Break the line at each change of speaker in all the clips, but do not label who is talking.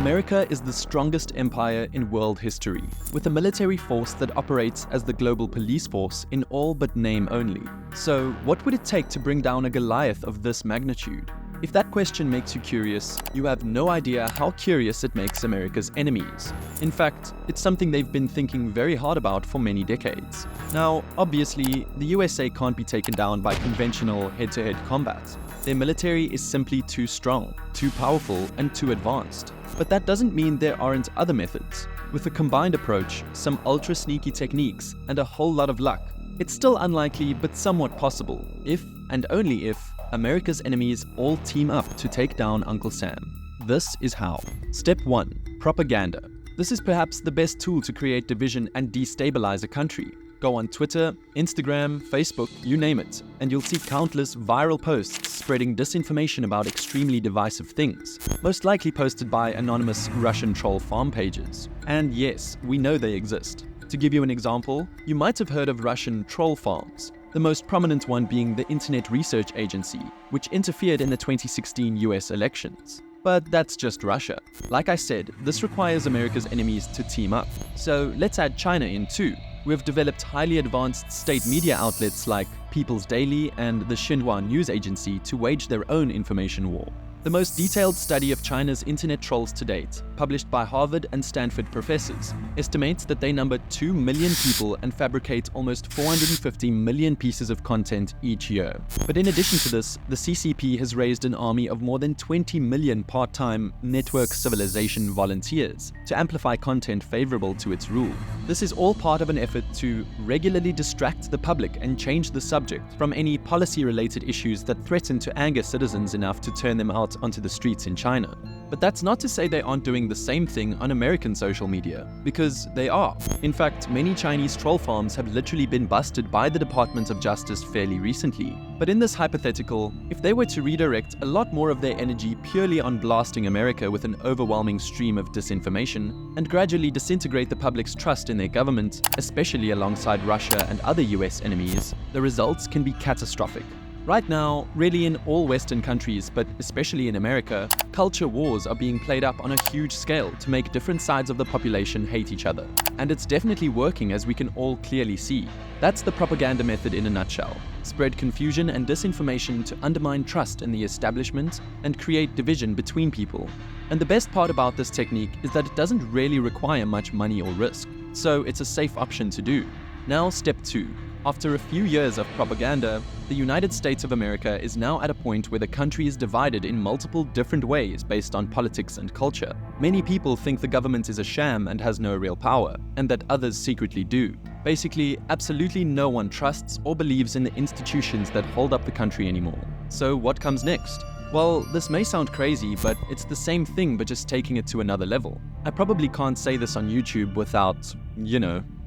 America is the strongest empire in world history, with a military force that operates as the global police force in all but name only. So, what would it take to bring down a Goliath of this magnitude? If that question makes you curious, you have no idea how curious it makes America's enemies. In fact, it's something they've been thinking very hard about for many decades. Now, obviously, the USA can't be taken down by conventional head-to-head combat. Their military is simply too strong, too powerful, and too advanced. But that doesn't mean there aren't other methods. With a combined approach, some ultra-sneaky techniques, and a whole lot of luck, it's still unlikely but somewhat possible, if, and only if, America's enemies all team up to take down Uncle Sam. This is how. Step 1. Propaganda. This is perhaps the best tool to create division and destabilize a country. Go on Twitter, Instagram, Facebook, you name it, and you'll see countless viral posts spreading disinformation about extremely divisive things, most likely posted by anonymous Russian troll farm pages. And yes, we know they exist. To give you an example, you might have heard of Russian troll farms, the most prominent one being the Internet Research Agency, which interfered in the 2016 US elections. But that's just Russia. Like I said, this requires America's enemies to team up. So let's add China in too. We've developed highly advanced state media outlets like People's Daily and the Xinhua News Agency to wage their own information war. The most detailed study of China's internet trolls to date, published by Harvard and Stanford professors, estimates that they number 2 million people and fabricate almost 450 million pieces of content each year. But in addition to this, the CCP has raised an army of more than 20 million part-time network civilization volunteers to amplify content favorable to its rule. This is all part of an effort to regularly distract the public and change the subject from any policy-related issues that threaten to anger citizens enough to turn them out onto the streets in China. But that's not to say they aren't doing the same thing on American social media, because they are. In fact, many Chinese troll farms have literally been busted by the Department of Justice fairly recently. But in this hypothetical, if they were to redirect a lot more of their energy purely on blasting America with an overwhelming stream of disinformation, and gradually disintegrate the public's trust in their government, especially alongside Russia and other US enemies, the results can be catastrophic. Right now, really in all Western countries, but especially in America, culture wars are being played up on a huge scale to make different sides of the population hate each other. And it's definitely working, as we can all clearly see. That's the propaganda method in a nutshell. Spread confusion and disinformation to undermine trust in the establishment and create division between people. And the best part about this technique is that it doesn't really require much money or risk, so it's a safe option to do. Now, step 2. After a few years of propaganda, the United States of America is now at a point where the country is divided in multiple different ways based on politics and culture. Many people think the government is a sham and has no real power, and that others secretly do. Basically, absolutely no one trusts or believes in the institutions that hold up the country anymore. So what comes next? Well, this may sound crazy, but it's the same thing but just taking it to another level. I probably can't say this on YouTube without,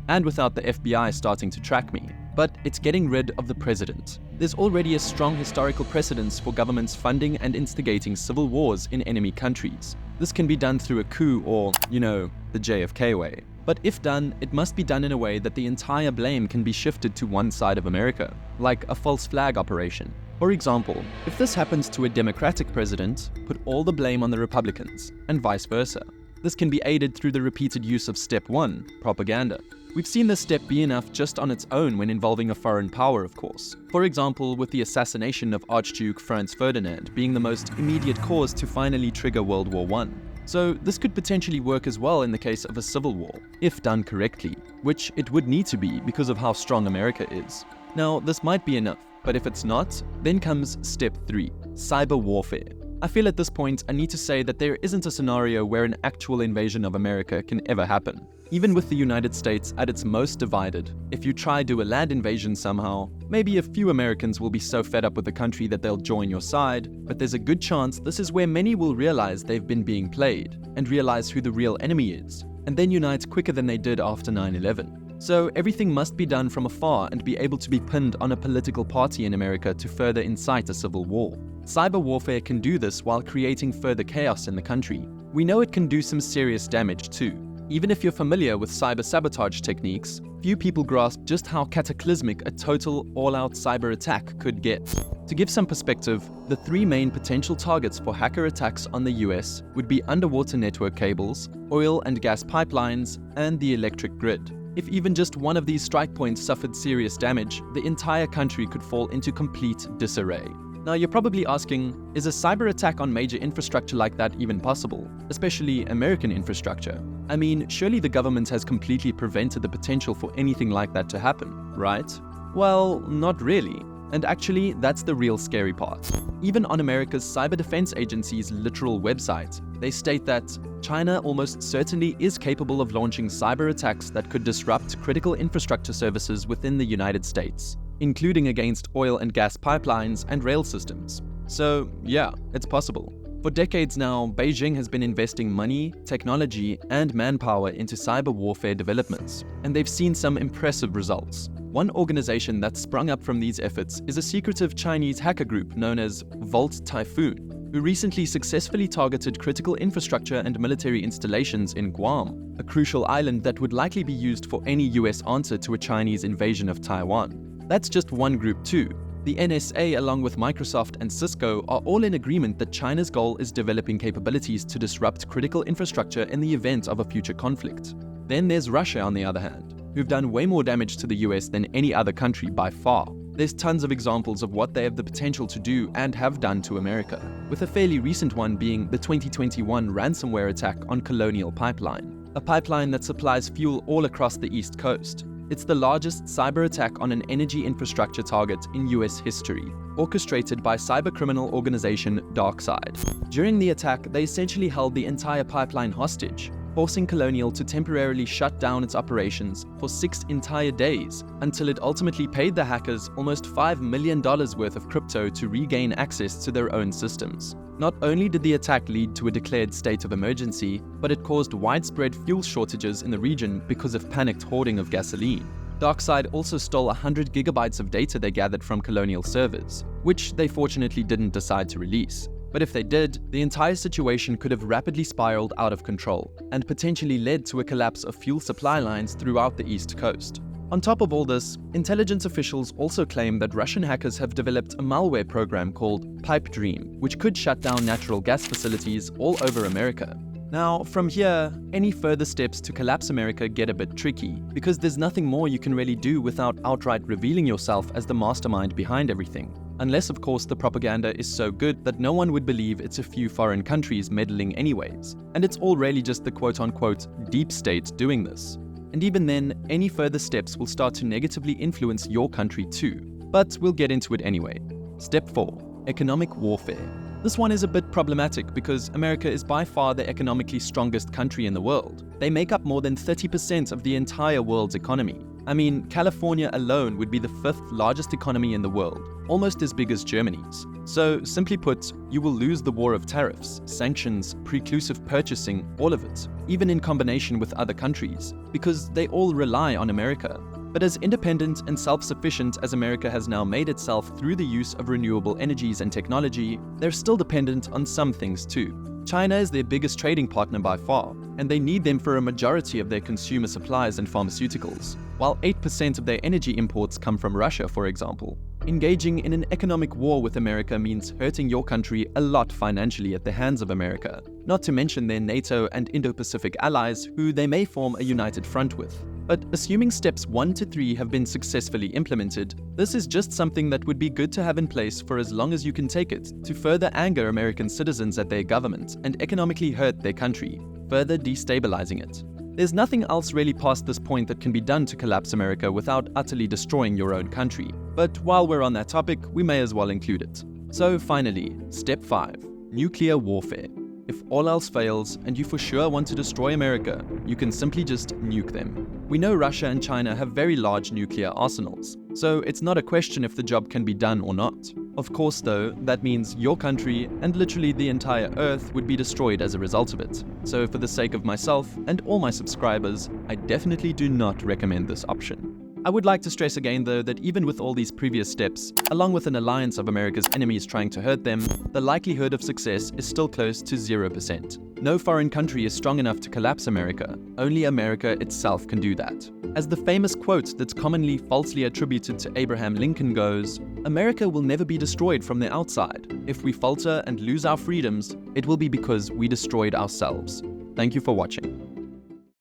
and without the FBI starting to track me. But it's getting rid of the president. There's already a strong historical precedence for governments funding and instigating civil wars in enemy countries. This can be done through a coup or, the JFK way. But if done, it must be done in a way that the entire blame can be shifted to one side of America, like a false flag operation. For example, if this happens to a Democratic president, put all the blame on the Republicans, and vice versa. This can be aided through the repeated use of step 1, propaganda. We've seen this step be enough just on its own when involving a foreign power, of course. For example, with the assassination of Archduke Franz Ferdinand being the most immediate cause to finally trigger World War I. So this could potentially work as well in the case of a civil war, if done correctly, which it would need to be because of how strong America is. Now, this might be enough, but if it's not, then comes step 3, cyber warfare. I feel at this point I need to say that there isn't a scenario where an actual invasion of America can ever happen. Even with the United States at its most divided, if you try do a land invasion somehow, maybe a few Americans will be so fed up with the country that they'll join your side, but there's a good chance this is where many will realize they've been being played, and realize who the real enemy is, and then unite quicker than they did after 9/11. So everything must be done from afar and be able to be pinned on a political party in America to further incite a civil war. Cyber warfare can do this while creating further chaos in the country. We know it can do some serious damage too. Even if you're familiar with cyber sabotage techniques, few people grasp just how cataclysmic a total all-out cyber attack could get. To give some perspective, the three main potential targets for hacker attacks on the US would be underwater network cables, oil and gas pipelines, and the electric grid. If even just one of these strike points suffered serious damage, the entire country could fall into complete disarray. Now you're probably asking, is a cyber attack on major infrastructure like that even possible, especially American infrastructure? I mean, surely the government has completely prevented the potential for anything like that to happen, right? Well, not really. And actually, that's the real scary part. Even on America's Cyber Defense Agency's literal website, they state that China almost certainly is capable of launching cyber attacks that could disrupt critical infrastructure services within the United States, including against oil and gas pipelines and rail systems. So yeah, it's possible. For decades now, Beijing has been investing money, technology, and manpower into cyber warfare developments, and they've seen some impressive results. One organization that sprung up from these efforts is a secretive Chinese hacker group known as Volt Typhoon, who recently successfully targeted critical infrastructure and military installations in Guam, a crucial island that would likely be used for any US answer to a Chinese invasion of Taiwan. That's just one group too. The NSA, along with Microsoft and Cisco, are all in agreement that China's goal is developing capabilities to disrupt critical infrastructure in the event of a future conflict. Then there's Russia, on the other hand, who've done way more damage to the US than any other country by far. There's tons of examples of what they have the potential to do and have done to America, with a fairly recent one being the 2021 ransomware attack on Colonial Pipeline, a pipeline that supplies fuel all across the East Coast. It's the largest cyber attack on an energy infrastructure target in US history, orchestrated by cybercriminal organization DarkSide. During the attack, they essentially held the entire pipeline hostage, forcing Colonial to temporarily shut down its operations for 6 entire days, until it ultimately paid the hackers almost $5 million worth of crypto to regain access to their own systems. Not only did the attack lead to a declared state of emergency, but it caused widespread fuel shortages in the region because of panicked hoarding of gasoline. DarkSide also stole 100 gigabytes of data they gathered from Colonial servers, which they fortunately didn't decide to release. But if they did, the entire situation could have rapidly spiraled out of control and potentially led to a collapse of fuel supply lines throughout the East Coast. On top of all this, intelligence officials also claim that Russian hackers have developed a malware program called Pipe Dream, which could shut down natural gas facilities all over America. Now, from here, any further steps to collapse America get a bit tricky, because there's nothing more you can really do without outright revealing yourself as the mastermind behind everything. Unless, of course, the propaganda is so good that no one would believe it's a few foreign countries meddling anyways, and it's all really just the quote-unquote deep state doing this. And even then, any further steps will start to negatively influence your country too. But we'll get into it anyway. Step 4. Economic warfare. This one is a bit problematic because America is by far the economically strongest country in the world. They make up more than 30% of the entire world's economy. I mean, California alone would be the 5th largest economy in the world, almost as big as Germany's. So, simply put, you will lose the war of tariffs, sanctions, preclusive purchasing, all of it, even in combination with other countries, because they all rely on America. But as independent and self-sufficient as America has now made itself through the use of renewable energies and technology, they're still dependent on some things too. China is their biggest trading partner by far, and they need them for a majority of their consumer supplies and pharmaceuticals, while 8% of their energy imports come from Russia, for example. Engaging in an economic war with America means hurting your country a lot financially at the hands of America, not to mention their NATO and Indo-Pacific allies who they may form a united front with. But assuming steps 1 to 3 have been successfully implemented, this is just something that would be good to have in place for as long as you can take it to further anger American citizens at their government and economically hurt their country, further destabilizing it. There's nothing else really past this point that can be done to collapse America without utterly destroying your own country. But while we're on that topic, we may as well include it. So finally, step 5, nuclear warfare. If all else fails, and you for sure want to destroy America, you can simply just nuke them. We know Russia and China have very large nuclear arsenals, so it's not a question if the job can be done or not. Of course though, that means your country, and literally the entire Earth, would be destroyed as a result of it. So for the sake of myself and all my subscribers, I definitely do not recommend this option. I would like to stress again though that even with all these previous steps, along with an alliance of America's enemies trying to hurt them, the likelihood of success is still close to 0%. No foreign country is strong enough to collapse America, only America itself can do that. As the famous quote that's commonly falsely attributed to Abraham Lincoln goes, "America will never be destroyed from the outside. If we falter and lose our freedoms, it will be because we destroyed ourselves." Thank you for watching.